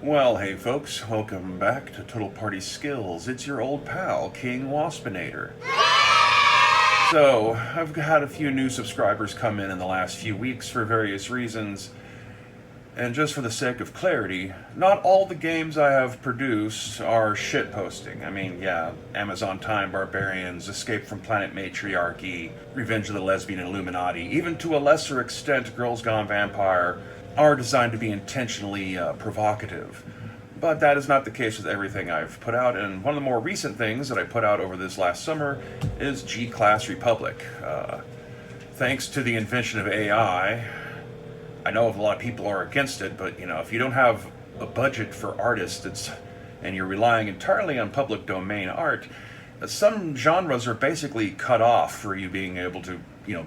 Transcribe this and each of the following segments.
Well, hey folks, welcome back to Total Party Skills. It's your old pal, King Waspinator. So, I've had a few new subscribers come in the last few weeks for various reasons, and just for the sake of clarity, not all the games I have produced are shitposting. I mean, yeah, Amazon Time Barbarians, Escape from Planet Matriarchy, Revenge of the Lesbian Illuminati, even to a lesser extent Girls Gone Vampire, are designed to be intentionally provocative. But that is not the case with everything I've put out, and one of the more recent things that I put out over this last summer is G-Class Republic. Thanks to the invention of AI, I know a lot of people are against it, but if you don't have a budget for artists and you're relying entirely on public domain art, some genres are basically cut off for you being able to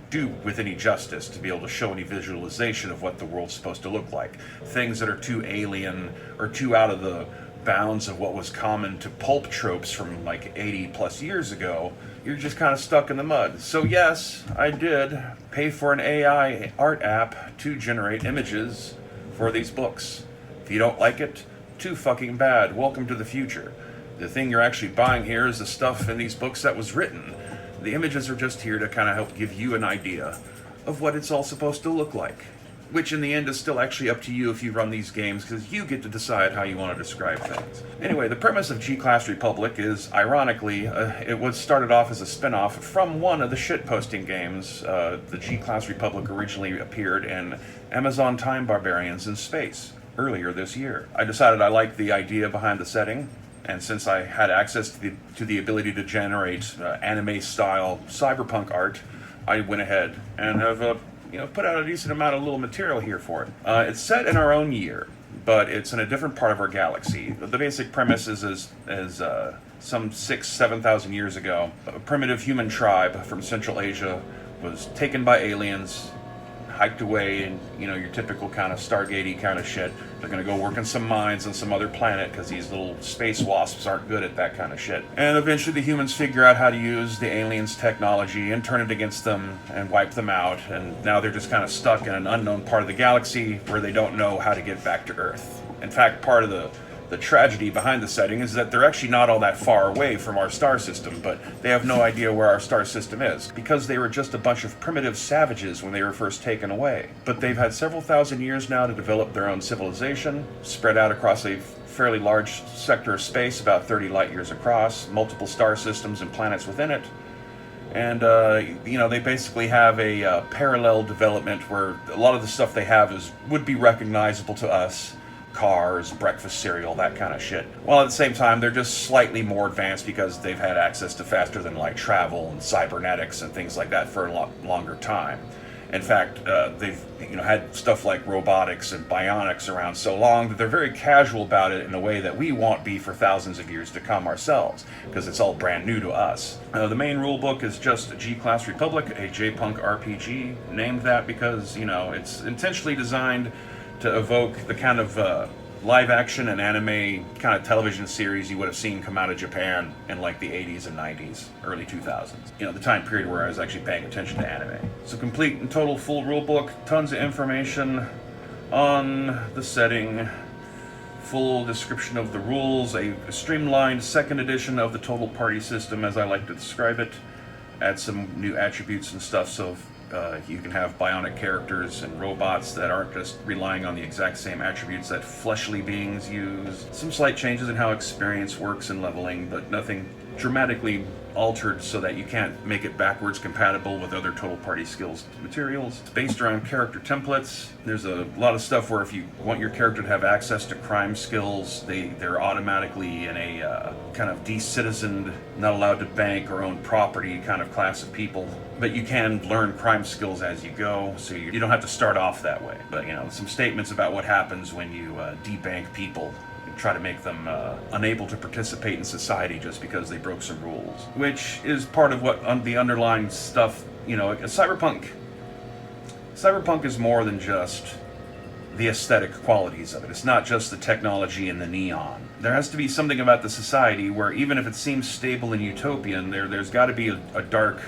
do with any justice, to be able to show any visualization of what the world's supposed to look like. Things that are too alien or too out of the bounds of what was common to pulp tropes from like 80 plus years ago, you're just kind of stuck in the mud. So yes, I did pay for an AI art app to generate images for these books. If you don't like it, too fucking bad. Welcome to the future. The thing you're actually buying here is the stuff in these books that was written. The images are just here to kind of help give you an idea of what it's all supposed to look like. Which in the end is still actually up to you if you run these games, because you get to decide how you want to describe things. Anyway, the premise of G-Class Republic is, ironically, it was started off as a spin-off from one of the shitposting games. The G-Class Republic originally appeared in Amazon Time Barbarians in Space earlier this year. I decided I liked the idea behind the setting, and since I had access to the ability to generate anime-style cyberpunk art, I went ahead and have put out a decent amount of little material here for it. It's set in our own year, but it's in a different part of our galaxy. The basic premise is some 7,000 years ago, a primitive human tribe from Central Asia was taken by aliens, hiked away, and your typical kind of Stargate-y kind of shit. They're gonna go work in some mines on some other planet because these little space wasps aren't good at that kind of shit. And eventually the humans figure out how to use the aliens' technology and turn it against them and wipe them out. And now they're just kind of stuck in an unknown part of the galaxy where they don't know how to get back to Earth. In fact, part of the tragedy behind the setting is that they're actually not all that far away from our star system, but they have no idea where our star system is, because they were just a bunch of primitive savages when they were first taken away. But they've had several thousand years now to develop their own civilization, spread out across a fairly large sector of space, about 30 light years across, multiple star systems and planets within it. And, they basically have a parallel development where a lot of the stuff they have would be recognizable to us. Cars, breakfast cereal, that kind of shit. While at the same time, they're just slightly more advanced because they've had access to faster than light travel and cybernetics and things like that for a lot longer time. In fact, they've had stuff like robotics and bionics around so long that they're very casual about it in a way that we won't be for thousands of years to come ourselves, because it's all brand new to us. The main rule book is just G-Class Republic, a J-Punk RPG, named that because, it's intentionally designed to evoke the kind of live action and anime kind of television series you would have seen come out of Japan in like the 80s and 90s, early 2000s. The time period where I was actually paying attention to anime. So complete and total full rulebook, tons of information on the setting, full description of the rules, a streamlined second edition of the Total Party system as I like to describe it, add some new attributes and stuff so you can have bionic characters and robots that aren't just relying on the exact same attributes that fleshly beings use. Some slight changes in how experience works in leveling, but nothing dramatically altered so that you can't make it backwards compatible with other Total Party Skills materials. It's based around character templates. There's a lot of stuff where if you want your character to have access to crime skills, they're automatically in a kind of de-citizened, not allowed to bank or own property kind of class of people. But you can learn crime skills as you go, so you don't have to start off that way. But some statements about what happens when you debank people, try to make them unable to participate in society just because they broke some rules, which is part of what the underlying stuff. Cyberpunk is more than just the aesthetic qualities of it. It's not just the technology and the neon. There has to be something about the society where even if it seems stable and utopian, there's got to be a dark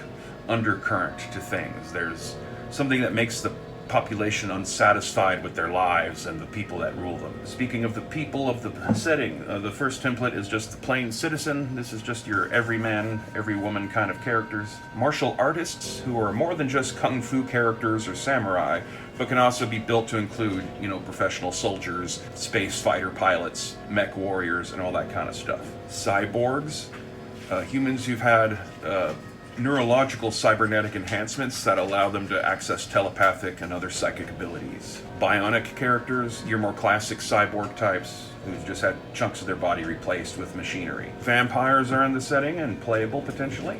undercurrent to things. There's something that makes the population unsatisfied with their lives and the people that rule them. Speaking of the people of the setting, the first template is just the plain citizen. This is just your every man, every woman kind of characters. Martial artists, who are more than just kung fu characters or samurai, but can also be built to include, professional soldiers, space fighter pilots, mech warriors, and all that kind of stuff. Cyborgs, humans who've had neurological cybernetic enhancements that allow them to access telepathic and other psychic abilities. Bionic characters, your more classic cyborg types who've just had chunks of their body replaced with machinery. Vampires are in the setting and playable potentially.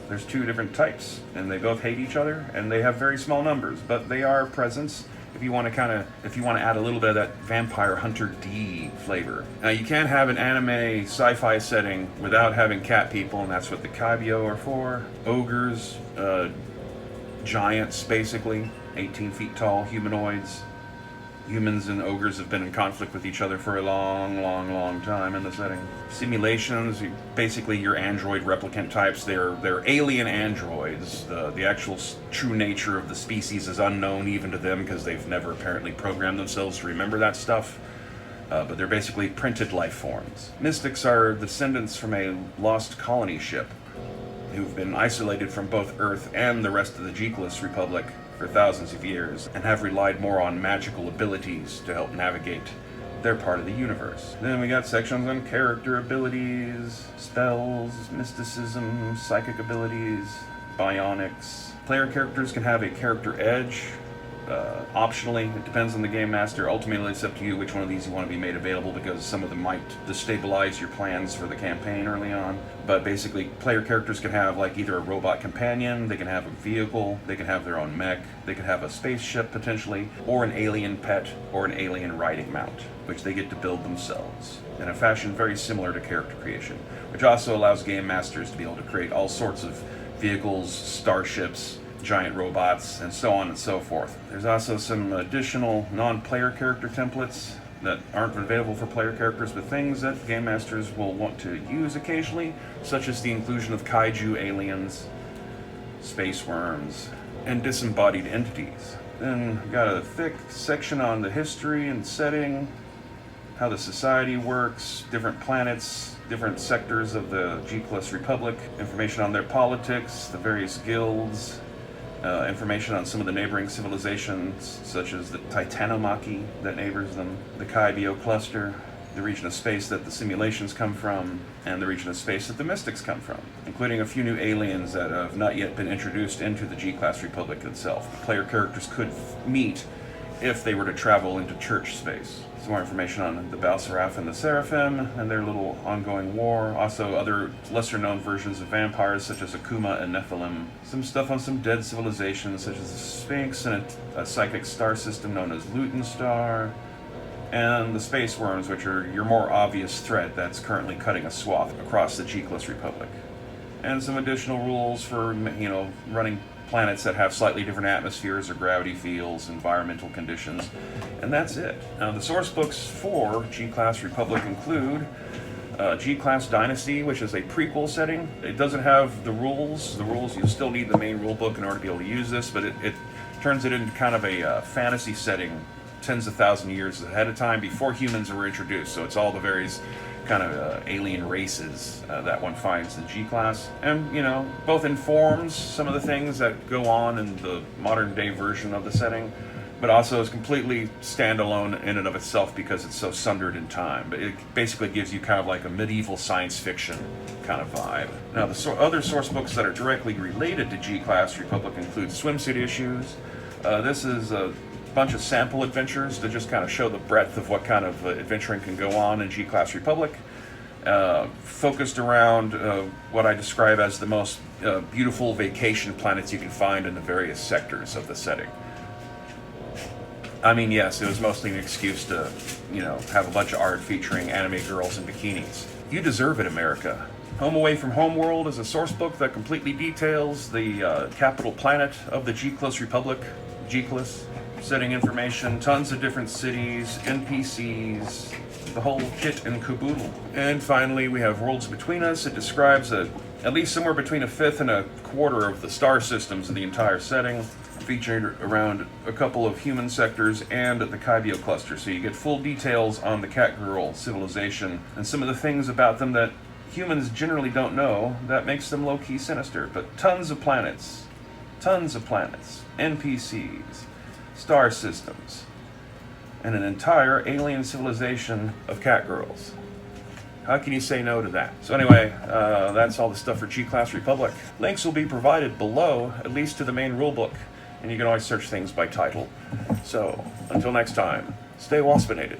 There's 2 different types, and they both hate each other, and they have very small numbers, but they are presence if you want to add a little bit of that vampire hunter D flavor. Now, you can't have an anime sci-fi setting without having cat people, and that's what the Kaibyo are for. Ogres, giants basically, 18 feet tall humanoids. Humans and ogres have been in conflict with each other for a long, long, long time in the setting. Simulations, basically your android replicant types, they're alien androids. The actual true nature of the species is unknown even to them because they've never apparently programmed themselves to remember that stuff. But they're basically printed life forms. Mystics are descendants from a lost colony ship who've been isolated from both Earth and the rest of the G-Class Republic for thousands of years, and have relied more on magical abilities to help navigate their part of the universe. Then we got sections on character abilities, spells, mysticism, psychic abilities, bionics. Player characters can have a character edge. Optionally, it depends on the game master. Ultimately, it's up to you which one of these you want to be made available, because some of them might destabilize your plans for the campaign early on. But basically, player characters can have either a robot companion, they can have a vehicle, they can have their own mech, they can have a spaceship potentially, or an alien pet, or an alien riding mount, which they get to build themselves in a fashion very similar to character creation, which also allows game masters to be able to create all sorts of vehicles, starships, giant robots, and so on and so forth. There's also some additional non-player character templates that aren't available for player characters, but things that game masters will want to use occasionally, such as the inclusion of kaiju aliens, space worms, and disembodied entities. Then we've got a thick section on the history and setting, how the society works, different planets, different sectors of the G-Class Republic, information on their politics, the various guilds, information on some of the neighboring civilizations, such as the Titanomachy that neighbors them, the Kaibyo cluster, the region of space that the simulations come from, and the region of space that the mystics come from, including a few new aliens that have not yet been introduced into the G-Class Republic itself. The player characters could meet if they were to travel into church space. Some more information on the Balsaraf and the Seraphim and their little ongoing war. Also other lesser-known versions of vampires such as Akuma and Nephilim. Some stuff on some dead civilizations such as the Sphinx and a psychic star system known as Luton Star. And the space worms, which are your more obvious threat that's currently cutting a swath across the G-Class Republic. And some additional rules for, running planets that have slightly different atmospheres or gravity fields, environmental conditions, and that's it. Now, the source books for G-Class Republic include G-Class Dynasty, which is a prequel setting. It doesn't have the rules. You still need the main rule book in order to be able to use this, but it turns it into kind of a fantasy setting tens of thousands of years ahead of time before humans were introduced. So it's all the various kind of alien races that one finds in G-Class, and both informs some of the things that go on in the modern day version of the setting, but also is completely standalone in and of itself because it's so sundered in time. But it basically gives you kind of like a medieval science fiction kind of vibe. Now, the other source books that are directly related to G-Class Republic include swimsuit issues. This is a bunch of sample adventures to just kind of show the breadth of what kind of adventuring can go on in G-Class Republic, focused around what I describe as the most beautiful vacation planets you can find in the various sectors of the setting. I mean, yes, it was mostly an excuse to, have a bunch of art featuring anime girls in bikinis. You deserve it, America. Home Away from Homeworld is a source book that completely details the capital planet of the G-Class Republic, G-Class. Setting information, tons of different cities, NPCs, the whole kit and caboodle. And finally, we have Worlds Between Us. It describes at least somewhere between a fifth and a quarter of the star systems in the entire setting. featured around a couple of human sectors and the Kaibio cluster, so you get full details on the Catgirl civilization and some of the things about them that humans generally don't know that makes them low-key sinister. But tons of planets, NPCs, star systems, and an entire alien civilization of catgirls. How can you say no to that? So anyway, that's all the stuff for G-Class Republic. Links will be provided below, at least to the main rulebook, and you can always search things by title. So, until next time, stay waspinated.